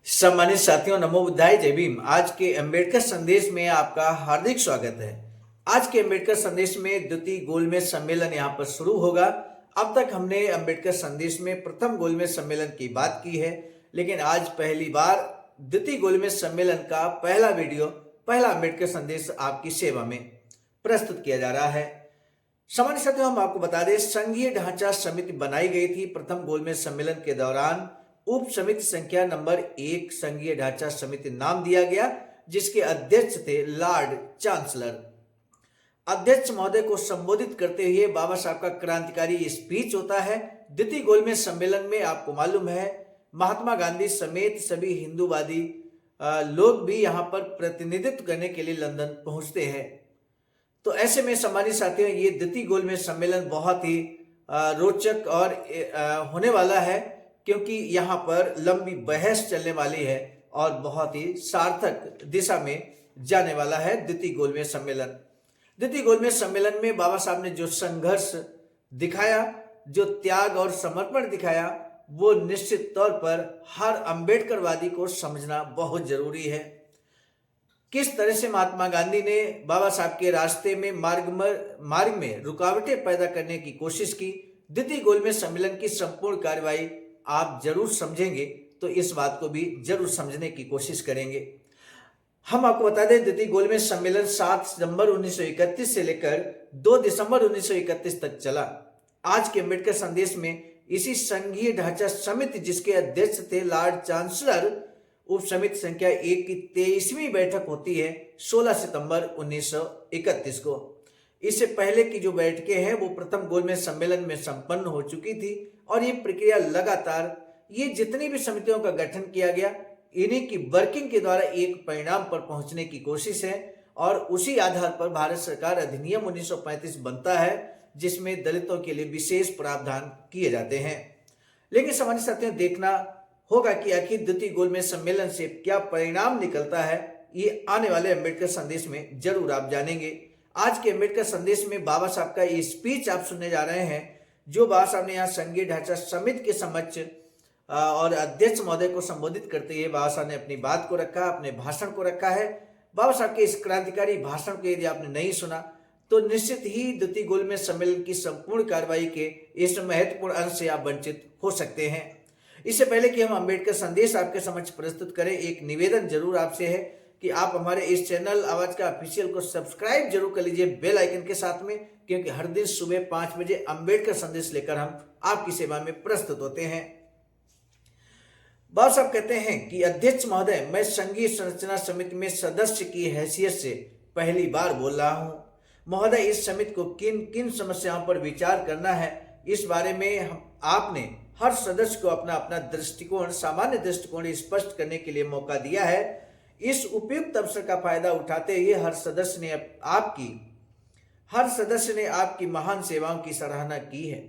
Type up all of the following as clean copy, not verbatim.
सम्मानित साथियों, नमो बुद्धाय, जय भीम। आज के अंबेडकर संदेश में आपका हार्दिक स्वागत है। आज के अंबेडकर संदेश में द्वितीय गोलमेज सम्मेलन यहाँ पर शुरू होगा। अब तक हमने अंबेडकर संदेश में प्रथम गोलमेज सम्मेलन की बात की है, लेकिन आज पहली बार द्वितीय गोलमेज सम्मेलन का पहला वीडियो, पहला अंबेडकर संदेश आपकी सेवा में प्रस्तुत किया जा रहा है। सामान्य साथियों, हम आपको बता दें, संघीय ढांचा समिति बनाई गई थी प्रथम गोलमेज सम्मेलन के दौरान। उप समिति संख्या नंबर 1 संघीय ढांचा समिति नाम दिया गया, जिसके अध्यक्ष थे लॉर्ड चांसलर। अध्यक्ष महोदय को संबोधित करते हुए बाबा साहब का क्रांतिकारी स्पीच होता है। द्वितीय गोलमेज सम्मेलन में आपको मालूम है, महात्मा गांधी समेत सभी हिंदूवादी लोग भी यहाँ पर प्रतिनिधित्व करने के लिए लंदन पहुंचते हैं। तो ऐसे में सम्मानित साथियों, ये द्वितीय गोलमेज सम्मेलन बहुत ही रोचक और होने वाला है, क्योंकि यहाँ पर लंबी बहस चलने वाली है और बहुत ही सार्थक दिशा में जाने वाला है द्वितीय गोलमेज सम्मेलन। द्वितीय गोलमेज सम्मेलन में बाबा साहब ने जो संघर्ष दिखाया, जो त्याग और समर्पण दिखाया, वो निश्चित तौर पर हर अंबेडकरवादी को समझना बहुत जरूरी है। किस तरह से महात्मा गांधी ने बाबा साहब के रास्ते में मार्ग में रुकावटें पैदा करने की कोशिश की। द्वितीय गोलमेज सम्मेलन की संपूर्ण कार्रवाई आप जरूर समझेंगे, तो इस बात को भी जरूर समझने की कोशिश करेंगे। हम आपको बता दें, द्वितीय गोलमेज सम्मेलन 7 सितंबर 1931 से लेकर 2 दिसंबर 1931 तक चला। आज के अंबेडकर संदेश में इसी संघीय ढांचा समिति, जिसके अध्यक्ष थे लॉर्ड चांसलर, उप समिति संख्या 1 की 23वीं बैठक होती है 16 सितंबर 1931 को। इससे पहले की जो बैठकें हैं वो प्रथम गोलमेज सम्मेलन में संपन्न हो चुकी थी, और ये प्रक्रिया लगातार, ये जितनी भी समितियों का गठन किया गया, इन्हीं की वर्किंग के द्वारा एक परिणाम पर पहुंचने की कोशिश है। और उसी आधार पर भारत सरकार अधिनियम 1935 बनता है, जिसमें दलितों के लिए विशेष प्रावधान किए जाते हैं। लेकिन सामान्य साथियों, देखना होगा कि आखिर द्वितीय गोलमेज सम्मेलन से क्या परिणाम निकलता है, ये आने वाले अंबेडकर संदेश में जरूर आप जानेंगे। आज के अंबेडकर संदेश में बाबा साहब का ये स्पीच आप सुनने जा रहे हैं, जो बाबा साहब ने यहाँ संघीय ढांचा समिति के समक्ष और अध्यक्ष महोदय को संबोधित करते हुए बाबा साहब ने अपनी बात को रखा, अपने भाषण को रखा है। बाबा साहब के इस क्रांतिकारी भाषण को यदि आपने नहीं सुना, तो निश्चित ही द्वितीय गोलमेज सम्मेलन की संपूर्ण कार्रवाई के इस महत्वपूर्ण अंश से आप वंचित हो सकते हैं। इससे पहले कि हम अंबेडकर संदेश आपके समक्ष प्रस्तुत करें, एक निवेदन जरूर आपसे है कि आप हमारे इस चैनल आवाज का ऑफिशियल को सब्सक्राइब जरूर कर लीजिए बेल आइकन के साथ में, क्योंकि हर दिन सुबह 5 बजे अंबेडकर संदेश लेकर हम आपकी सेवा में प्रस्तुत होते हैं। बाबा साहब कहते हैं कि अध्यक्ष महोदय, मैं संघीय संरचना समिति में सदस्य की हैसियत से पहली बार बोल रहा हूं। महोदय, इस समिति को किन किन समस्याओं पर विचार करना है, इस बारे में आपने हर सदस्य को अपना अपना दृष्टिकोण, सामान्य दृष्टिकोण स्पष्ट करने के लिए मौका दिया है। इस उपयुक्त अवसर का फायदा उठाते हुए हर सदस्य ने आपकी महान सेवाओं की सराहना की है,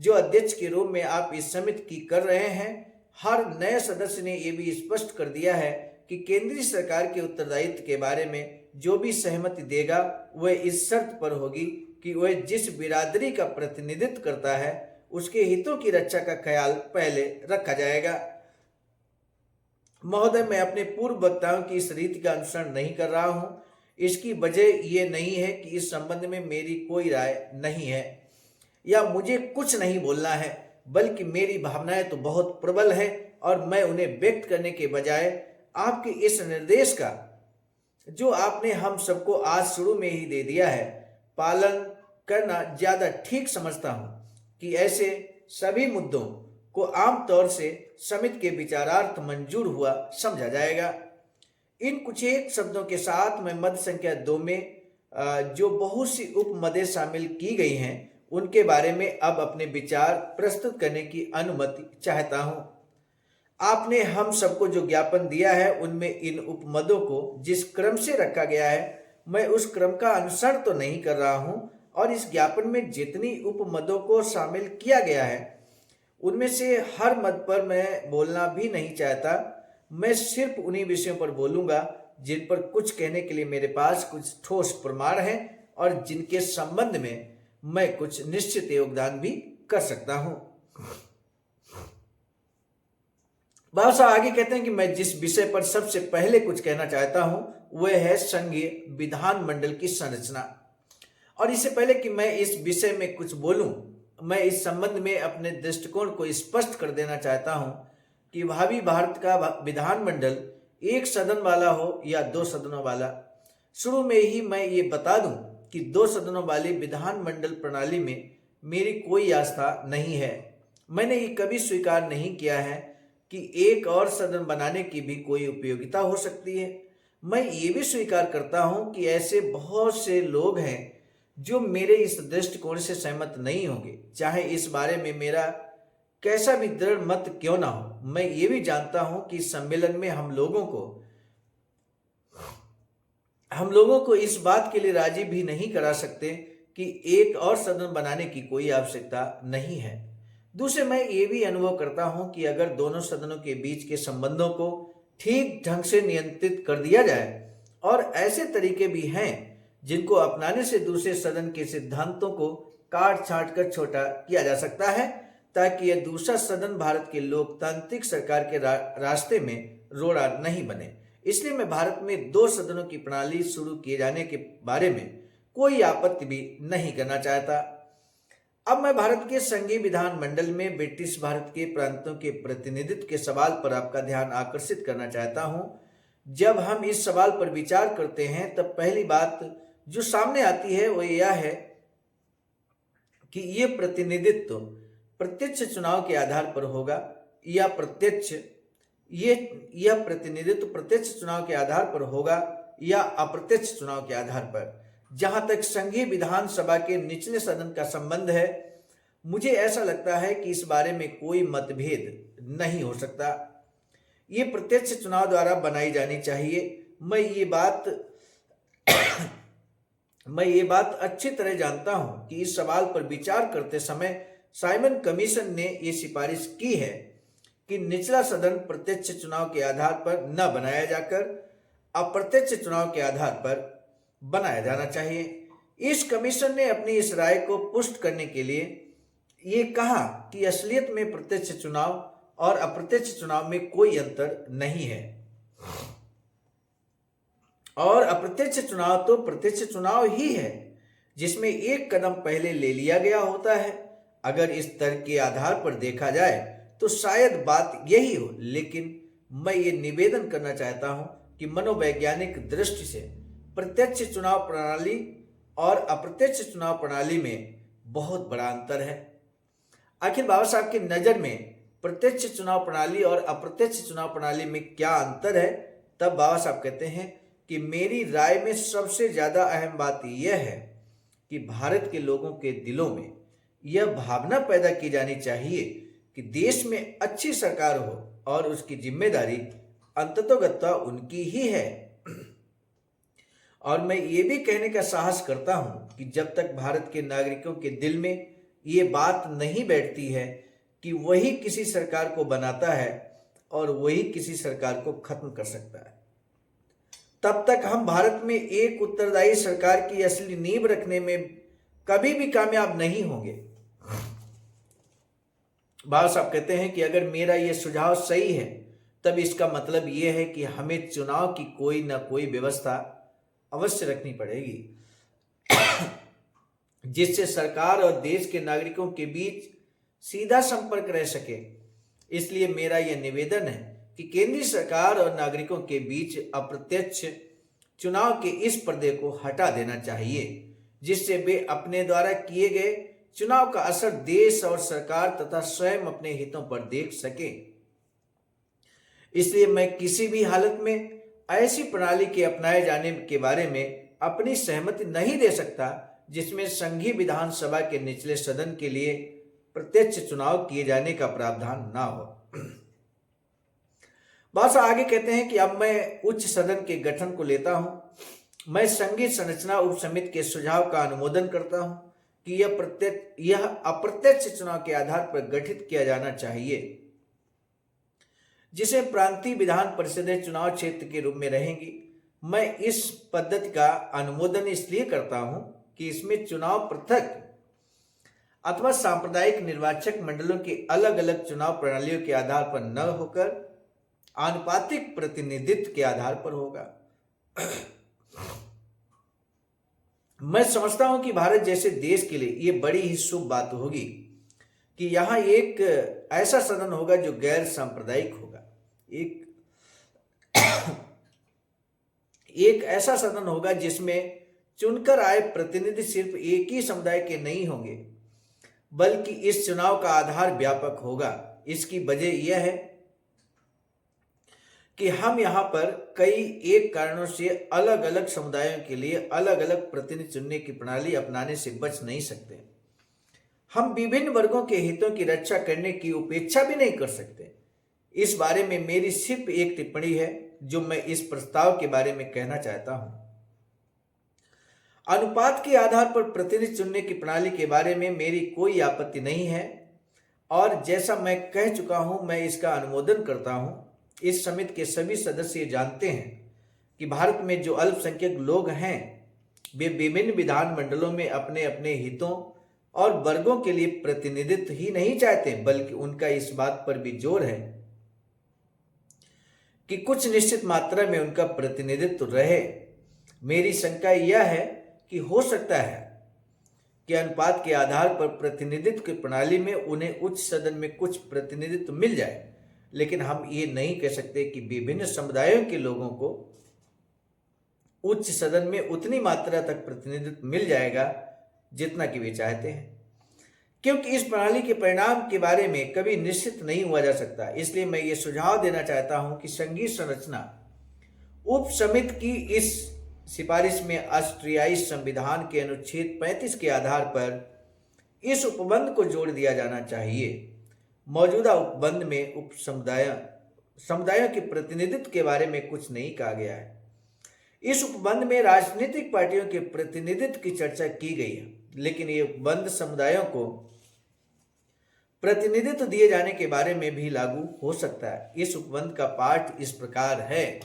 जो अध्यक्ष के रूप में आप इस समिति की कर रहे हैं। हर नए सदस्य ने यह भी स्पष्ट कर दिया है कि केंद्रीय सरकार के उत्तरदायित्व के बारे में जो भी सहमति देगा, वह इस शर्त पर होगी कि वह जिस बिरादरी का प्रतिनिधित्व करता है, उसके हितों की रक्षा का ख्याल पहले रखा जाएगा। महोदय, मैं अपने पूर्व वक्ताओं की इस रीति का अनुसरण नहीं कर रहा हूं। इसकी वजह यह नहीं है कि इस संबंध में मेरी कोई राय नहीं है या मुझे कुछ नहीं बोलना है, बल्कि मेरी भावनाएं तो बहुत प्रबल है, और मैं उन्हें व्यक्त करने के बजाय आपके इस निर्देश का, जो आपने हम सबको आज शुरू में ही दे दिया है, पालन करना ज्यादा ठीक समझता हूं कि ऐसे सभी मुद्दों को आमतौर से समिति के विचारार्थ मंजूर हुआ समझा जाएगा। इन कुछ एक शब्दों के साथ मैं मद संख्या 2 में जो बहुत सी उपमदें शामिल की गई हैं, उनके बारे में अब अपने विचार प्रस्तुत करने की अनुमति चाहता हूं। आपने हम सबको जो ज्ञापन दिया है, उनमें इन उपमदों को जिस क्रम से रखा गया है, मैं उस क्रम का अनुसरण तो नहीं कर रहा हूं, और इस ज्ञापन में जितनी उपमदों को शामिल किया गया है, उनमें से हर मद पर मैं बोलना भी नहीं चाहता। मैं सिर्फ उन्हीं विषयों पर बोलूंगा जिन पर कुछ कहने के लिए मेरे पास कुछ ठोस प्रमाण है, और जिनके संबंध में मैं कुछ निश्चित योगदान भी कर सकता हूं। बाबा साहब आगे कहते हैं कि मैं जिस विषय पर सबसे पहले कुछ कहना चाहता हूं वह है संघीय विधानमंडल की संरचना। और इससे पहले कि मैं इस विषय में कुछ बोलूं, मैं इस संबंध में अपने दृष्टिकोण को स्पष्ट कर देना चाहता हूं कि भावी भारत का विधानमंडल एक सदन वाला हो या दो सदनों वाला। शुरू में ही मैं ये बता दूं कि दो सदनों वाली विधानमंडल प्रणाली में मेरी कोई आस्था नहीं है। मैंने ये कभी स्वीकार नहीं किया है कि एक और सदन बनाने की भी कोई उपयोगिता हो सकती है। मैं ये भी स्वीकार करता हूं कि ऐसे बहुत से लोग हैं जो मेरे इस दृष्टिकोण से सहमत नहीं होंगे, चाहे इस बारे में मेरा कैसा भी दृढ़ मत क्यों ना हो। मैं ये भी जानता हूं कि इस सम्मेलन में हम लोगों को इस बात के लिए राजी भी नहीं करा सकते कि एक और सदन बनाने की कोई आवश्यकता नहीं है। दूसरे, मैं ये भी अनुभव करता हूं कि अगर दोनों सदनों के बीच के संबंधों को ठीक ढंग से नियंत्रित कर दिया जाए, और ऐसे तरीके भी हैं जिनको अपनाने से दूसरे सदन के सिद्धांतों को काट छांट कर छोटा किया जा सकता है, ताकि यह दूसरा सदन भारत के लोकतांत्रिक सरकार के रास्ते में रोड़ा नहीं बने। इसलिए मैं भारत में दो सदनों की प्रणाली शुरू किए जाने के बारे में कोई आपत्ति भी नहीं करना चाहता। अब मैं भारत के संघीय विधानमंडल में ब्रिटिश भारत के प्रांतों के प्रतिनिधित्व के सवाल पर आपका ध्यान आकर्षित करना चाहता हूं। जब हम इस सवाल पर विचार करते हैं तब पहली बात जो सामने आती है वह यह है कि यह प्रतिनिधित्व प्रत्यक्ष चुनाव के आधार पर होगा या यह प्रतिनिधित्व प्रत्यक्ष चुनाव के आधार पर होगा या अप्रत्यक्ष चुनाव के आधार पर। जहां तक संघीय विधानसभा के निचले सदन का संबंध है, मुझे ऐसा लगता है कि इस बारे में कोई मतभेद नहीं हो सकता। ये प्रत्यक्ष चुनाव द्वारा बनाई जानी चाहिए। मैं ये बात अच्छी तरह जानता हूं कि इस सवाल पर विचार करते समय साइमन कमीशन ने ये सिफारिश की है कि निचला सदन प्रत्यक्ष चुनाव के आधार पर न बनाया जाकर अप्रत्यक्ष चुनाव के आधार पर बनाया जाना चाहिए। इस कमीशन ने अपनी इस राय को पुष्ट करने के लिए ये कहा कि असलियत में प्रत्यक्ष चुनाव और अप्रत्यक्ष चुनाव में कोई अंतर नहीं है, और अप्रत्यक्ष चुनाव तो प्रत्यक्ष चुनाव ही है जिसमें एक कदम पहले ले लिया गया होता है। अगर इस तर्क के आधार पर देखा जाए तो शायद बात यही हो, लेकिन मैं ये निवेदन करना चाहता हूं कि मनोवैज्ञानिक दृष्टि से प्रत्यक्ष चुनाव प्रणाली और अप्रत्यक्ष चुनाव प्रणाली में बहुत बड़ा अंतर है। आखिर बाबा साहब की नजर में प्रत्यक्ष चुनाव प्रणाली और अप्रत्यक्ष चुनाव प्रणाली में क्या अंतर है? तब बाबा साहब कहते हैं कि मेरी राय में सबसे ज्यादा अहम बात यह है कि भारत के लोगों के दिलों में यह भावना पैदा की जानी चाहिए कि देश में अच्छी सरकार हो और उसकी जिम्मेदारी अंततोगत्वा उनकी ही है। और मैं ये भी कहने का साहस करता हूं कि जब तक भारत के नागरिकों के दिल में ये बात नहीं बैठती है कि वही किसी सरकार को बनाता है और वही किसी सरकार को खत्म कर सकता है, तब तक हम भारत में एक उत्तरदायी सरकार की असली नींव रखने में कभी भी कामयाब नहीं होंगे। बाबा साहब कहते हैं कि अगर मेरा यह सुझाव सही है तब इसका मतलब यह है कि हमें चुनाव की कोई ना कोई व्यवस्था अवश्य रखनी पड़ेगी जिससे सरकार और देश के नागरिकों के बीच सीधा संपर्क रह सके। इसलिए मेरा यह निवेदन है कि केंद्रीय सरकार और नागरिकों के बीच अप्रत्यक्ष चुनाव के इस पर्दे को हटा देना चाहिए, जिससे वे अपने द्वारा किए गए चुनाव का असर देश और सरकार तथा स्वयं अपने हितों पर देख सके। इसलिए मैं किसी भी हालत में ऐसी प्रणाली के अपनाए जाने के बारे में अपनी सहमति नहीं दे सकता जिसमें संघीय विधानसभा के निचले सदन के लिए प्रत्यक्ष चुनाव किए जाने का प्रावधान ना हो। बस आगे कहते हैं कि अब मैं उच्च सदन के गठन को लेता हूं। मैं संघीय संरचना उप समिति के सुझाव का अनुमोदन करता हूं कि यह अप्रत्यक्ष चुनाव के आधार पर गठित किया जाना चाहिए, जिसे प्रांतीय विधान परिषदें चुनाव क्षेत्र के रूप में रहेंगी। मैं इस पद्धति का अनुमोदन इसलिए करता हूं कि इसमें चुनाव पृथक अथवा सांप्रदायिक निर्वाचक मंडलों की अलग अलग चुनाव प्रणालियों के आधार पर न होकर आनुपातिक प्रतिनिधित्व के आधार पर होगा। मैं समझता हूं कि भारत जैसे देश के लिए यह बड़ी ही शुभ बात होगी कि यहां एक ऐसा सदन होगा जो गैर सांप्रदायिक होगा। एक ऐसा सदन होगा जिसमें चुनकर आए प्रतिनिधि सिर्फ एक ही समुदाय के नहीं होंगे, बल्कि इस चुनाव का आधार व्यापक होगा। इसकी वजह यह है कि हम यहाँ पर कई एक कारणों से अलग अलग समुदायों के लिए अलग अलग प्रतिनिधि चुनने की प्रणाली अपनाने से बच नहीं सकते। हम विभिन्न वर्गों के हितों की रक्षा करने की उपेक्षा भी नहीं कर सकते। इस बारे में मेरी सिर्फ एक टिप्पणी है जो मैं इस प्रस्ताव के बारे में कहना चाहता हूं। अनुपात के आधार पर प्रतिनिधि चुनने की प्रणाली के बारे में मेरी कोई आपत्ति नहीं है और जैसा मैं कह चुका हूं, मैं इसका अनुमोदन करता हूं। इस समिति के सभी सदस्य जानते हैं कि भारत में जो अल्पसंख्यक लोग हैं वे विभिन्न विधानमंडलों में अपने अपने हितों और वर्गों के लिए प्रतिनिधित्व ही नहीं चाहते, बल्कि उनका इस बात पर भी जोर है कि कुछ निश्चित मात्रा में उनका प्रतिनिधित्व रहे। मेरी शंका यह है कि हो सकता है कि अनुपात के आधार पर प्रतिनिधित्व की प्रणाली में उन्हें उच्च सदन में कुछ प्रतिनिधित्व मिल जाए, लेकिन हम ये नहीं कह सकते कि विभिन्न समुदायों के लोगों को उच्च सदन में उतनी मात्रा तक प्रतिनिधित्व मिल जाएगा जितना कि वे चाहते हैं, क्योंकि इस प्रणाली के परिणाम के बारे में कभी निश्चित नहीं हुआ जा सकता। इसलिए मैं ये सुझाव देना चाहता हूं कि संघीय संरचना उप समिति की इस सिफारिश में ऑस्ट्रियाई संविधान के अनुच्छेद 35 के आधार पर इस उपबंध को जोड़ दिया जाना चाहिए। मौजूदा उपबंध में समुदायों के प्रतिनिधित्व के बारे में कुछ नहीं कहा गया है। इस उपबंध में राजनीतिक पार्टियों के प्रतिनिधित्व की चर्चा की गई है, लेकिन ये उपबंध समुदायों को प्रतिनिधित्व दिए जाने के बारे में भी लागू हो सकता है। इस उपबंध का पाठ इस प्रकार है।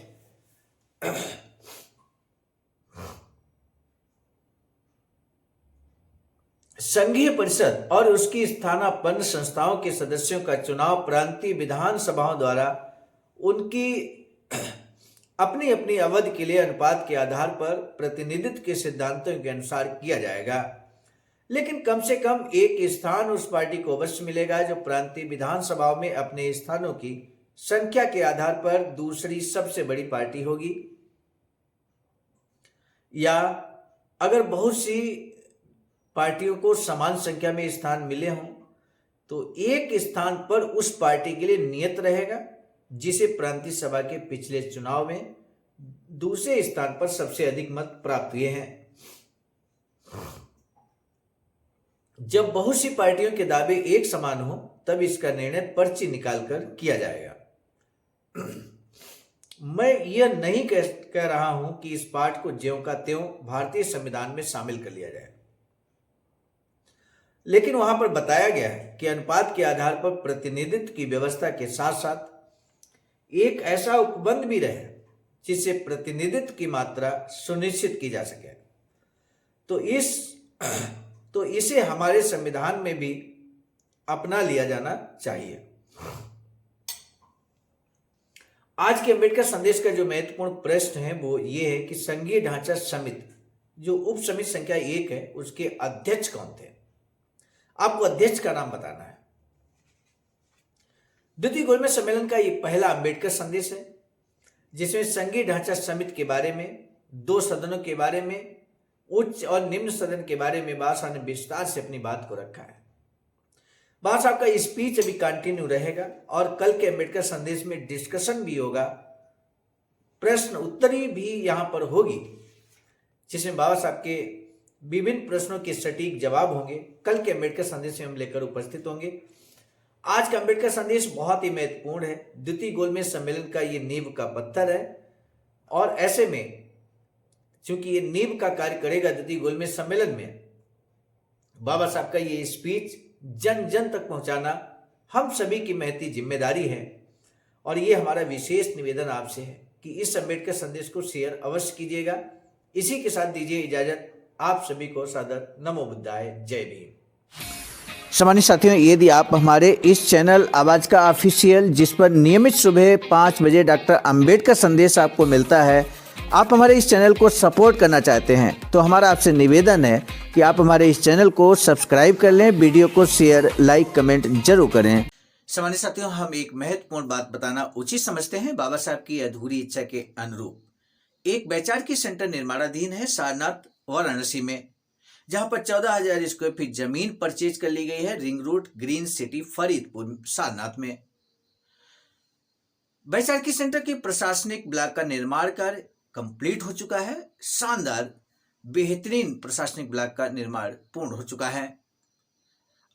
संघीय परिषद और उसकी स्थानापन्न संस्थाओं के सदस्यों का चुनाव प्रांतीय विधानसभाओं द्वारा उनकी अपनी अपनी अवधि के लिए अनुपात के आधार पर प्रतिनिधित्व के सिद्धांतों के अनुसार किया जाएगा, लेकिन कम से कम एक स्थान उस पार्टी को अवश्य मिलेगा जो प्रांतीय विधानसभाओं में अपने स्थानों की संख्या के आधार पर दूसरी सबसे बड़ी पार्टी होगी। या अगर बहुत सी पार्टियों को समान संख्या में स्थान मिले हों तो एक स्थान पर उस पार्टी के लिए नियत रहेगा जिसे प्रांतीय सभा के पिछले चुनाव में दूसरे स्थान पर सबसे अधिक मत प्राप्त हुए हैं। जब बहुत सी पार्टियों के दावे एक समान हो तब इसका निर्णय पर्ची निकालकर किया जाएगा। मैं यह नहीं कह रहा हूं कि इस पाठ को ज्यों का त्यों भारतीय संविधान में शामिल कर लिया जाए, लेकिन वहां पर बताया गया है कि अनुपात के आधार पर प्रतिनिधित्व की व्यवस्था के साथ साथ एक ऐसा उपबंध भी रहे जिससे प्रतिनिधित्व की मात्रा सुनिश्चित की जा सके। तो इसे हमारे संविधान में भी अपना लिया जाना चाहिए। आज के अम्बेडकर संदेश का जो महत्वपूर्ण प्रश्न है वो ये है कि संघीय ढांचा समिति जो उप समिति संख्या 1 है उसके अध्यक्ष कौन थे। आपको अध्यक्ष का नाम बताना है। द्वितीय गोलमेज सम्मेलन का ये पहला अम्बेडकर संदेश है जिसमें संघीय ढांचा समिति के बारे में, 2 सदनों के बारे में, उच्च और निम्न सदन के बारे में बाबा साहब ने विस्तार से अपनी बात को रखा है। बाबा साहब का स्पीच अभी कंटिन्यू रहेगा और कल के अम्बेडकर संदेश में डिस्कशन भी होगा, प्रश्न उत्तरी भी यहां पर होगी जिसमें बाबा साहब के विभिन्न प्रश्नों के सटीक जवाब होंगे। कल के अम्बेडकर संदेश में हम लेकर उपस्थित होंगे। आज का अम्बेडकर संदेश बहुत ही महत्वपूर्ण है। द्वितीय गोलमेज सम्मेलन का ये नींव का पत्थर है और ऐसे में चूंकि ये नींव का कार्य करेगा द्वितीय गोलमेज सम्मेलन में, बाबा साहब का ये स्पीच जन जन तक पहुंचाना हम सभी की महती जिम्मेदारी है और ये हमारा विशेष निवेदन आपसे है कि इस अम्बेडकर संदेश को शेयर अवश्य कीजिएगा। इसी के साथ दीजिए इजाजत। आप सभी को सादर नमो बुद्धाय, जय भीम। सम्मानित साथियों, यदि आप हमारे इस चैनल आवाज का ऑफिशियल, जिस पर नियमित सुबह 5 बजे डॉक्टर अंबेडकर संदेश आपको मिलता है, आप हमारे इस चैनल को सपोर्ट करना चाहते हैं तो हमारा आपसे निवेदन है कि आप हमारे इस चैनल को सब्सक्राइब कर लें, वीडियो को शेयर, लाइक, कमेंट जरूर करें। सम्मानित साथियों, हम एक महत्वपूर्ण बात बताना उचित समझते हैं। बाबा साहब की अधूरी इच्छा के अनुरूप एक वैचारिक सेंटर निर्माणाधीन है सारनाथ वाराणसी में, जहां पर 14,000 स्क्वायर फीट जमीन परचेज कर ली गई है ring road, green city, Faridpur, Sarnath में। वैचारिक सेंटर के प्रशासनिक ब्लॉक का निर्माण कार्य कंप्लीट हो चुका है। शानदार बेहतरीन प्रशासनिक ब्लॉक का निर्माण पूर्ण हो चुका है।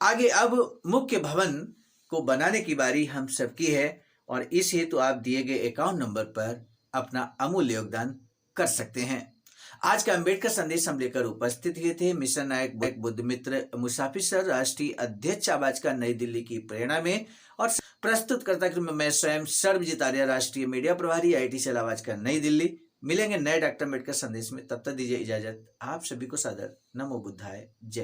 आगे अब मुख्य भवन को बनाने की बारी हम सबकी है और इस हेतु आप दिए गए अकाउंट नंबर पर अपना अमूल्य योगदान कर सकते हैं। आज का अंबेडकर संदेश हम लेकर उपस्थित हुए थे मिशन नायक बुद्ध मित्र मुसाफिर सर, राष्ट्रीय अध्यक्ष आवाज का, नई दिल्ली की प्रेरणा में, और प्रस्तुतकर्ता के रूप में मैं स्वयं सर्वजीत आर्य, राष्ट्रीय मीडिया प्रभारी, IIT सेल आवाज का, नई दिल्ली। मिलेंगे नए डॉक्टर अंबेडकर संदेश में, तब तक दीजिए इजाजत। आप सभी को सादर नमो बुद्धाय, जय।